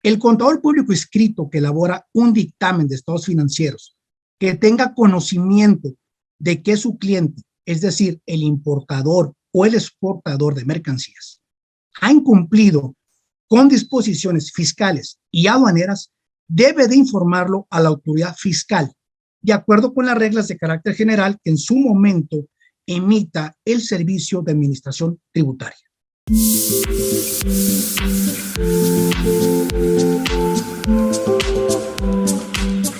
El contador público inscrito que elabora un dictamen de estados financieros que tenga conocimiento de que su cliente, es decir, el importador o el exportador de mercancías, ha incumplido con disposiciones fiscales y aduaneras, debe de informarlo a la autoridad fiscal, de acuerdo con las reglas de carácter general que en su momento emita el Servicio de Administración Tributaria.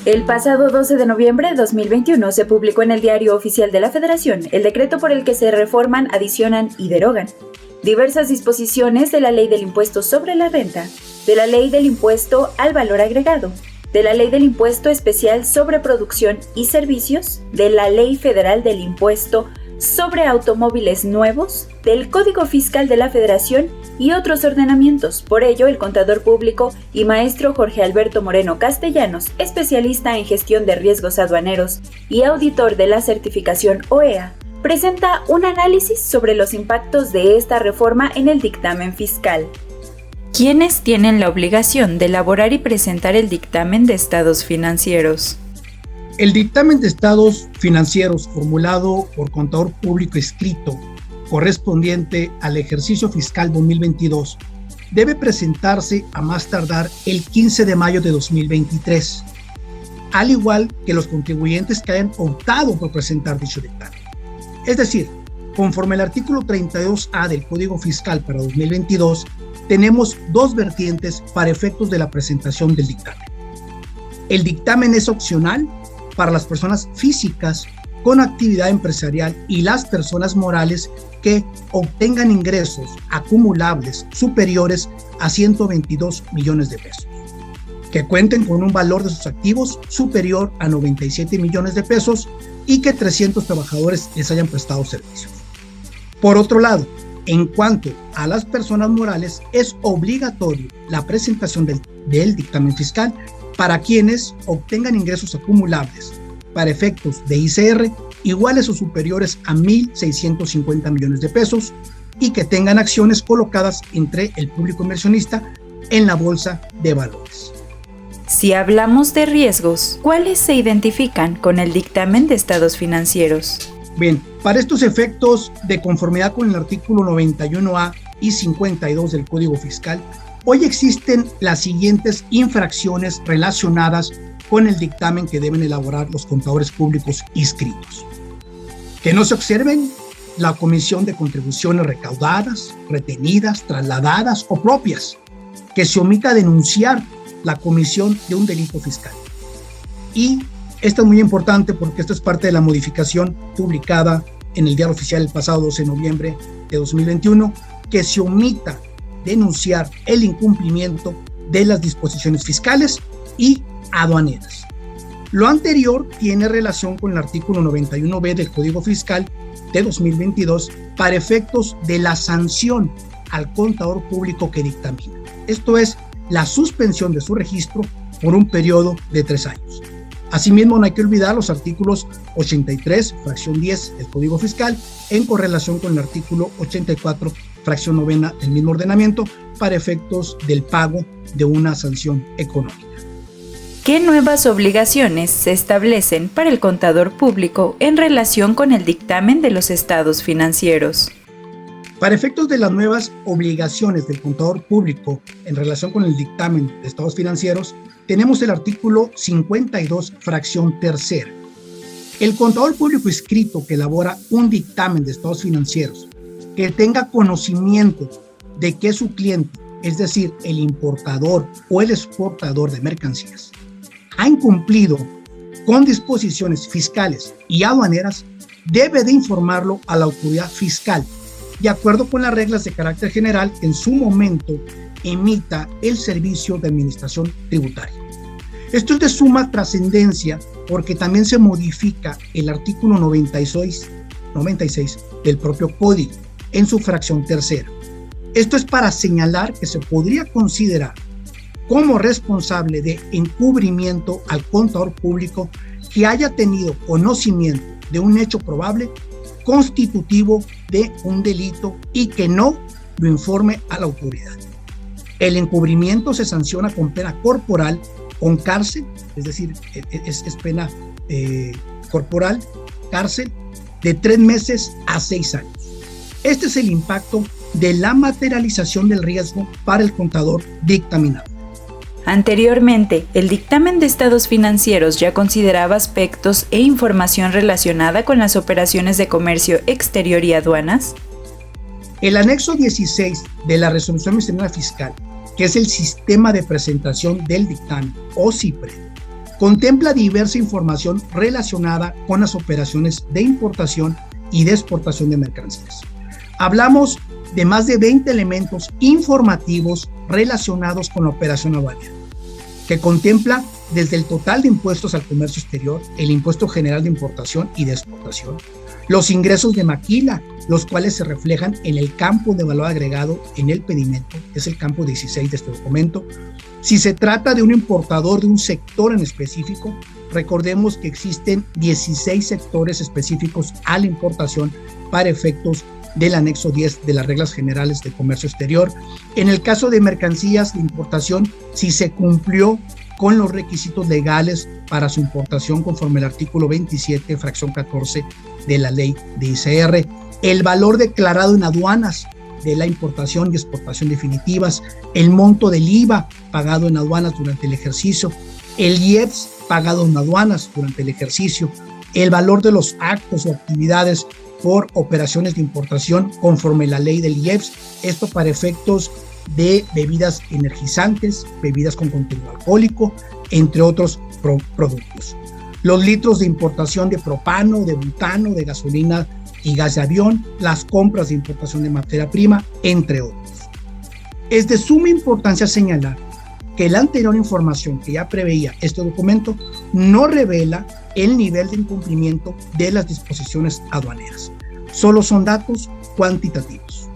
El pasado 12 de noviembre de 2021 se publicó en el Diario Oficial de la Federación el decreto por el que se reforman, adicionan y derogan diversas disposiciones de la Ley del Impuesto sobre la Renta, de la Ley del Impuesto al Valor Agregado, de la Ley del Impuesto Especial sobre Producción y Servicios, de la Ley Federal del Impuesto sobre Automóviles Nuevos, del Código Fiscal de la Federación y otros ordenamientos. Por ello, el contador público y maestro Jorge Alberto Moreno Castellanos, especialista en gestión de riesgos aduaneros y auditor de la certificación OEA, presenta un análisis sobre los impactos de esta reforma en el dictamen fiscal. ¿Quiénes tienen la obligación de elaborar y presentar el dictamen de estados financieros? El dictamen de estados financieros formulado por contador público inscrito correspondiente al ejercicio fiscal 2022 debe presentarse a más tardar el 15 de mayo de 2023, al igual que los contribuyentes que hayan optado por presentar dicho dictamen. Es decir, conforme al artículo 32A del Código Fiscal para 2022, tenemos dos vertientes para efectos de la presentación del dictamen. El dictamen es opcional para las personas físicas con actividad empresarial y las personas morales que obtengan ingresos acumulables superiores a 122 millones de pesos, que cuenten con un valor de sus activos superior a 97 millones de pesos y que 300 trabajadores les hayan prestado servicios. Por otro lado, en cuanto a las personas morales, es obligatorio la presentación del dictamen fiscal para quienes obtengan ingresos acumulables para efectos de ICR iguales o superiores a 1.650 millones de pesos y que tengan acciones colocadas entre el público inversionista en la bolsa de valores. Si hablamos de riesgos, ¿cuáles se identifican con el dictamen de estados financieros? Bien, para estos efectos, de conformidad con el artículo 91A y 52 del Código Fiscal, hoy existen las siguientes infracciones relacionadas con el dictamen que deben elaborar los contadores públicos inscritos. Que no se observen la comisión de contribuciones recaudadas, retenidas, trasladadas o propias. Que se omita denunciar la comisión de un delito fiscal. Y esto es muy importante porque esto es parte de la modificación publicada en el Diario Oficial el pasado 12 de noviembre de 2021, que se omita denunciar el incumplimiento de las disposiciones fiscales y aduaneras. Lo anterior tiene relación con el artículo 91B del Código Fiscal de 2022 para efectos de la sanción al contador público que dictamina. Esto es la suspensión de su registro por un periodo de 3 años. Asimismo, no hay que olvidar los artículos 83, fracción 10 del Código Fiscal, en correlación con el artículo 84, fracción 9 del mismo ordenamiento, para efectos del pago de una sanción económica. ¿Qué nuevas obligaciones se establecen para el contador público en relación con el dictamen de los estados financieros? Para efectos de las nuevas obligaciones del contador público en relación con el dictamen de estados financieros, tenemos el artículo 52, fracción 3. El contador público inscrito que elabora un dictamen de estados financieros que tenga conocimiento de que su cliente, es decir, el importador o el exportador de mercancías, ha incumplido con disposiciones fiscales y aduaneras, debe de informarlo a la autoridad fiscal, de acuerdo con las reglas de carácter general que en su momento emita el Servicio de Administración Tributaria. Esto es de suma trascendencia porque también se modifica el artículo 96 del propio código en su fracción 3. Esto es para señalar que se podría considerar como responsable de encubrimiento al contador público que haya tenido conocimiento de un hecho probable constitutivo de un delito y que no lo informe a la autoridad. El encubrimiento se sanciona con pena corporal, con cárcel, es decir, es pena corporal, cárcel, de 3 meses a 6 años. Este es el impacto de la materialización del riesgo para el contador dictaminado. Anteriormente, el dictamen de estados financieros ya consideraba aspectos e información relacionada con las operaciones de comercio exterior y aduanas. El anexo 16 de la Resolución Miscelánea Fiscal, que es el sistema de presentación del dictamen, o CIPRE, contempla diversa información relacionada con las operaciones de importación y de exportación de mercancías. Hablamos de más de 20 elementos informativos relacionados con la operación aduanera, que contempla desde el total de impuestos al comercio exterior, el impuesto general de importación y de exportación, los ingresos de maquila, los cuales se reflejan en el campo de valor agregado en el pedimento, que es el campo 16 de este documento. Si se trata de un importador de un sector en específico, recordemos que existen 16 sectores específicos a la importación para efectos del anexo 10 de las reglas generales de comercio exterior. En el caso de mercancías de importación, si se cumplió con los requisitos legales para su importación conforme al artículo 27, fracción 14 de la ley de ICR, el valor declarado en aduanas de la importación y exportación definitivas, el monto del IVA pagado en aduanas durante el ejercicio, el IEPS pagado en aduanas durante el ejercicio, el valor de los actos o actividades por operaciones de importación conforme la ley del IEPS, esto para efectos de bebidas energizantes, bebidas con contenido alcohólico, entre otros productos. Los litros de importación de propano, de butano, de gasolina y gas de avión, las compras de importación de materia prima, entre otros. Es de suma importancia señalar que la anterior información que ya preveía este documento no revela el nivel de incumplimiento de las disposiciones aduaneras. Solo son datos cuantitativos.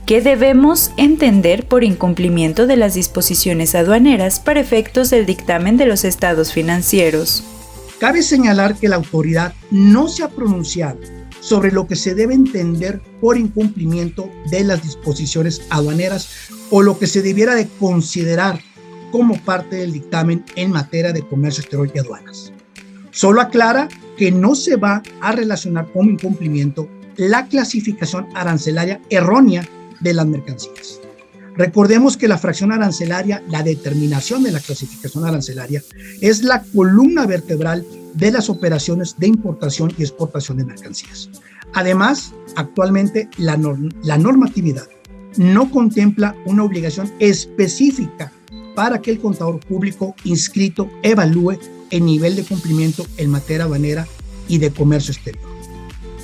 ¿Qué debemos entender por incumplimiento de las disposiciones aduaneras para efectos del dictamen de los estados financieros? Cabe señalar que la autoridad no se ha pronunciado sobre lo que se debe entender por incumplimiento de las disposiciones aduaneras o lo que se debiera de considerar como parte del dictamen en materia de comercio exterior y aduanas. Solo aclara que no se va a relacionar como incumplimiento la clasificación arancelaria errónea de las mercancías. Recordemos que la fracción arancelaria, la determinación de la clasificación arancelaria, es la columna vertebral de las operaciones de importación y exportación de mercancías. Además, actualmente la normatividad no contempla una obligación específica para que el contador público inscrito evalúe el nivel de cumplimiento en materia aduanera y de comercio exterior.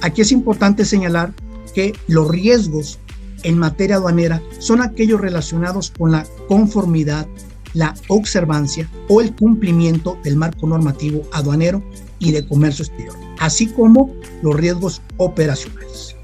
Aquí es importante señalar que los riesgos en materia aduanera son aquellos relacionados con la conformidad, la observancia o el cumplimiento del marco normativo aduanero y de comercio exterior, así como los riesgos operacionales.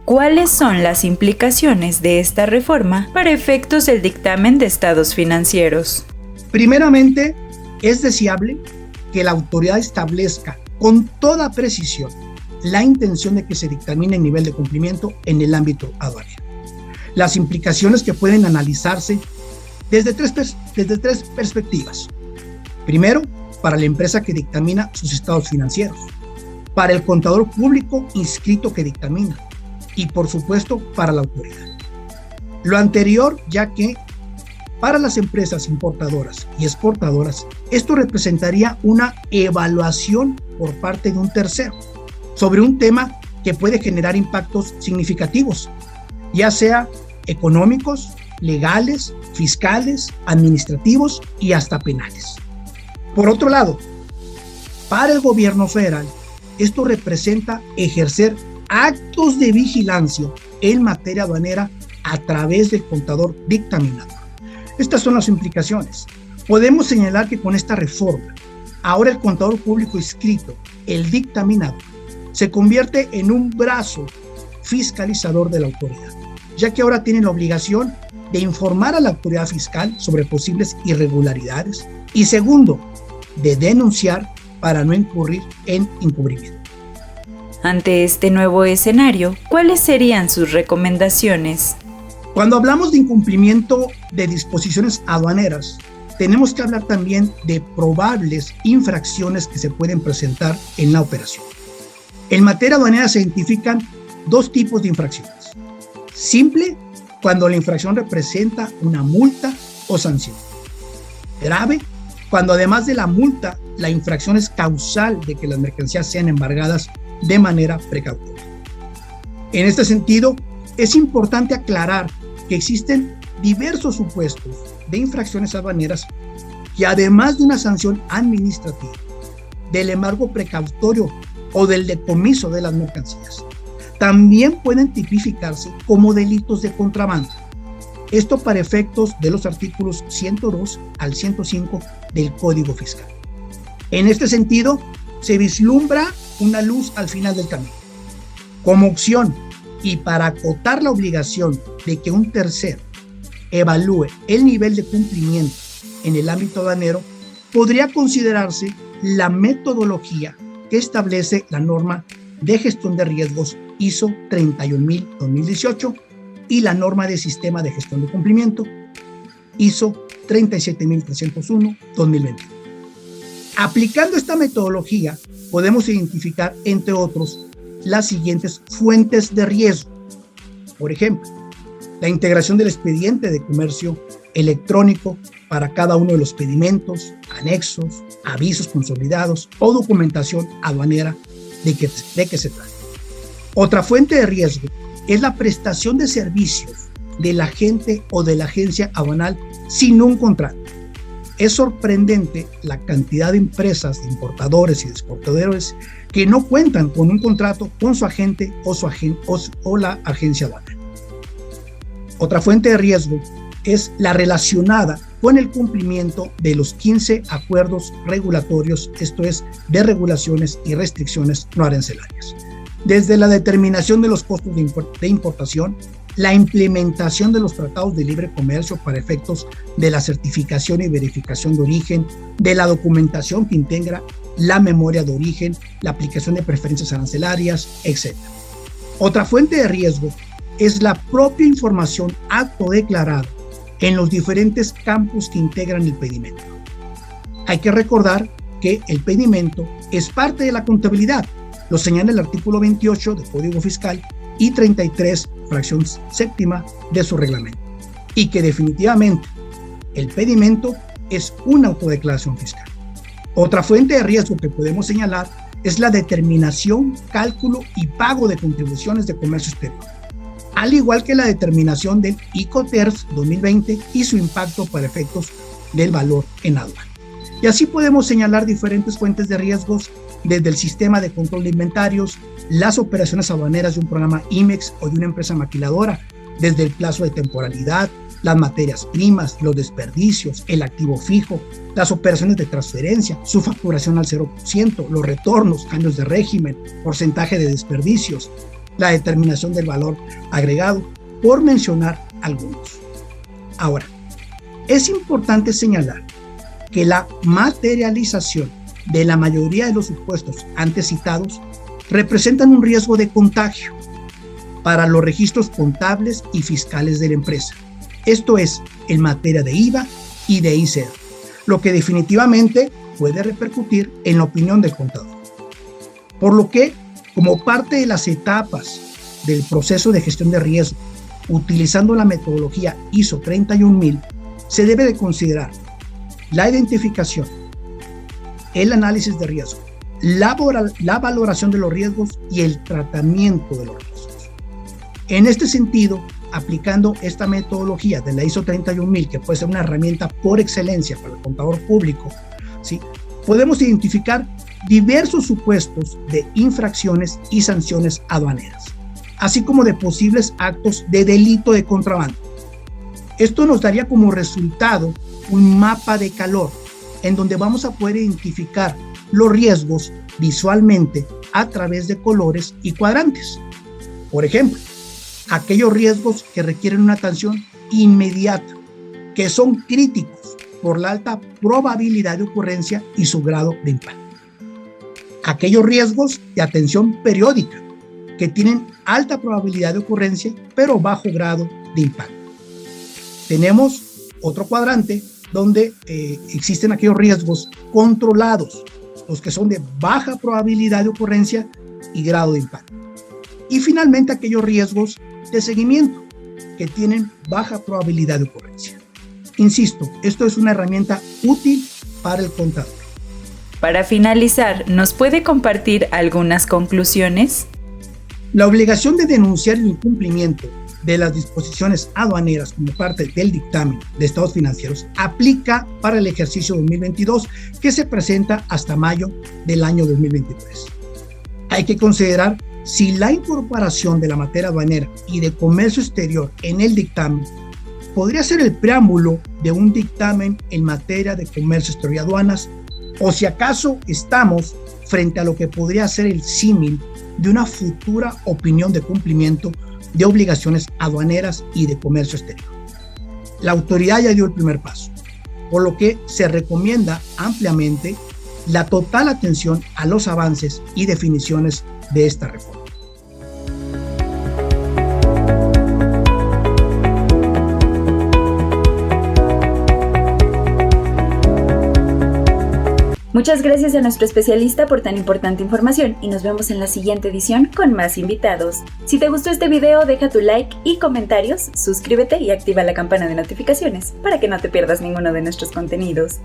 ¿Cuáles son las implicaciones de esta reforma para efectos del dictamen de estados financieros? Primeramente, es deseable que la autoridad establezca con toda precisión la intención de que se dictamine el nivel de cumplimiento en el ámbito aduanero. Las implicaciones que pueden analizarse desde tres perspectivas. Primero, para la empresa que dictamina sus estados financieros, para el contador público inscrito que dictamina y, por supuesto, para la autoridad. Lo anterior, ya que para las empresas importadoras y exportadoras, esto representaría una evaluación por parte de un tercero sobre un tema que puede generar impactos significativos, ya sea económicos, legales, fiscales, administrativos y hasta penales. Por otro lado, para el gobierno federal, esto representa ejercer actos de vigilancia en materia aduanera a través del contador dictaminador. Estas son las implicaciones. Podemos señalar que con esta reforma, ahora el contador público inscrito, el dictaminador, se convierte en un brazo fiscalizador de la autoridad, ya que ahora tiene la obligación de informar a la autoridad fiscal sobre posibles irregularidades y, segundo, de denunciar para no incurrir en encubrimiento. Ante este nuevo escenario, ¿cuáles serían sus recomendaciones? Cuando hablamos de incumplimiento de disposiciones aduaneras, tenemos que hablar también de probables infracciones que se pueden presentar en la operación. En materia aduanera se identifican dos tipos de infracciones. Simple, cuando la infracción representa una multa o sanción. Grave, cuando además de la multa, la infracción es causal de que las mercancías sean embargadas de manera precautoria. En este sentido, es importante aclarar que existen diversos supuestos de infracciones aduaneras que, además de una sanción administrativa, del embargo precautorio o del decomiso de las mercancías, también pueden tipificarse como delitos de contrabando. Esto para efectos de los artículos 102 al 105 del Código Fiscal. En este sentido, se vislumbra una luz al final del camino. Como opción y para acotar la obligación de que un tercero evalúe el nivel de cumplimiento en el ámbito aduanero, podría considerarse la metodología que establece la norma de gestión de riesgos ISO 31000-2018 y la norma de sistema de gestión de cumplimiento ISO 37301-2021. Aplicando esta metodología, podemos identificar, entre otros, las siguientes fuentes de riesgo. Por ejemplo, la integración del expediente de comercio electrónico para cada uno de los pedimentos, anexos, avisos consolidados o documentación aduanera de que se trata. Otra fuente de riesgo es la prestación de servicios del agente o de la agencia aduanal sin un contrato. Es sorprendente la cantidad de empresas, de importadores y de exportadores que no cuentan con un contrato con su agente o la agencia aduanal. Otra fuente de riesgo es la relacionada con el cumplimiento de los 15 acuerdos regulatorios, esto es, de regulaciones y restricciones no arancelarias. Desde la determinación de los costos de importación, la implementación de los tratados de libre comercio para efectos de la certificación y verificación de origen, de la documentación que integra la memoria de origen, la aplicación de preferencias arancelarias, etc. Otra fuente de riesgo es la propia información autodeclarada en los diferentes campos que integran el pedimento. Hay que recordar que el pedimento es parte de la contabilidad, lo señala el artículo 28 del Código Fiscal y 33, fracción séptima de su reglamento, y que definitivamente el pedimento es una autodeclaración fiscal. Otra fuente de riesgo que podemos señalar es la determinación, cálculo y pago de contribuciones de comercio exterior, al igual que la determinación del ICOTERS 2020 y su impacto para efectos del valor en aduana. Y así podemos señalar diferentes fuentes de riesgos, desde el sistema de control de inventarios, las operaciones aduaneras de un programa IMEX o de una empresa maquiladora, desde el plazo de temporalidad, las materias primas, los desperdicios, el activo fijo, las operaciones de transferencia, su facturación al 0%, los retornos, cambios de régimen, porcentaje de desperdicios, la determinación del valor agregado, por mencionar algunos. Ahora, es importante señalar que la materialización de la mayoría de los supuestos antes citados representan un riesgo de contagio para los registros contables y fiscales de la empresa. Esto es, en materia de IVA y de ICR, lo que definitivamente puede repercutir en la opinión del contador. Por lo que, como parte de las etapas del proceso de gestión de riesgo, utilizando la metodología ISO 31000, se debe de considerar la identificación, el análisis de riesgo, la valoración de los riesgos y el tratamiento de los riesgos. En este sentido, aplicando esta metodología de la ISO 31000, que puede ser una herramienta por excelencia para el contador público, ¿sí?, podemos identificar diversos supuestos de infracciones y sanciones aduaneras, así como de posibles actos de delito de contrabando. Esto nos daría como resultado un mapa de calor en donde vamos a poder identificar los riesgos visualmente a través de colores y cuadrantes. Por ejemplo, aquellos riesgos que requieren una atención inmediata, que son críticos por la alta probabilidad de ocurrencia y su grado de impacto. aquellos riesgos de atención periódica que tienen alta probabilidad de ocurrencia, pero bajo grado de impacto. Tenemos otro cuadrante donde existen aquellos riesgos controlados, los que son de baja probabilidad de ocurrencia y grado de impacto. Y finalmente aquellos riesgos de seguimiento que tienen baja probabilidad de ocurrencia. Insisto, esto es una herramienta útil para el contador. Para finalizar, ¿nos puede compartir algunas conclusiones? La obligación de denunciar el incumplimiento de las disposiciones aduaneras como parte del dictamen de estados financieros aplica para el ejercicio 2022 que se presenta hasta mayo del año 2023. Hay que considerar si la incorporación de la materia aduanera y de comercio exterior en el dictamen podría ser el preámbulo de un dictamen en materia de comercio exterior y aduanas, o si acaso estamos frente a lo que podría ser el símil de una futura opinión de cumplimiento de obligaciones aduaneras y de comercio exterior. La autoridad ya dio el primer paso, por lo que se recomienda ampliamente la total atención a los avances y definiciones de esta reforma. Muchas gracias a nuestro especialista por tan importante información y nos vemos en la siguiente edición con más invitados. Si te gustó este video, deja tu like y comentarios, suscríbete y activa la campana de notificaciones para que no te pierdas ninguno de nuestros contenidos.